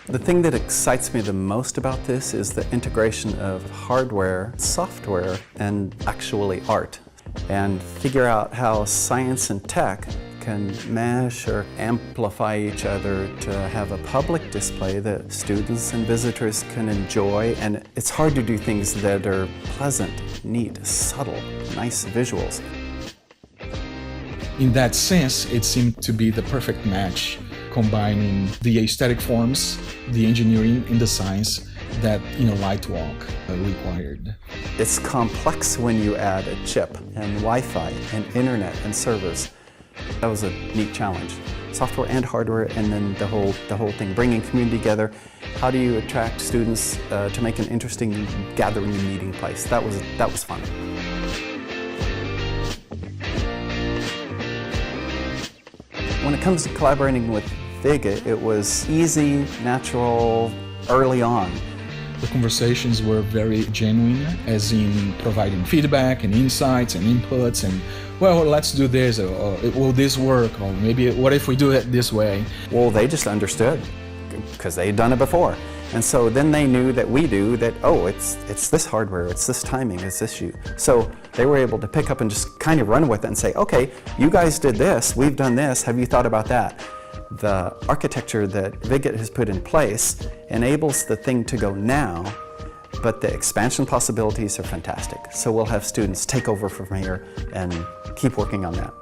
The thing that excites me the most about this is the integration of hardware, software, and actually art. And figure out how science and tech can mesh or amplify each other to have a public display that students and visitors can enjoy. And it's hard to do things that are pleasant, neat, subtle, nice visuals. In that sense, it seemed to be the perfect match, combining the aesthetic forms, the engineering, and the science that Lightwalk required. It's complex when you add a chip and Wi-Fi and internet and servers. That was a neat challenge. Software and hardware, and then the whole thing, bringing community together. How do you attract students to make an interesting gathering and meeting place? That was fun. When it comes to collaborating with Viget, it was easy, natural, early on. The conversations were very genuine, as in providing feedback and insights and inputs and, well, let's do this, or will this work, or maybe what if we do it this way? Well, they just understood, because they had done it before. And so then they knew that we do that, oh, it's this hardware, it's this timing, it's this shoot. So they were able to pick up and just kind of run with it and say, okay, you guys did this, we've done this, have you thought about that? The architecture that Viget has put in place enables the thing to go now, but the expansion possibilities are fantastic. So we'll have students take over from here and keep working on that.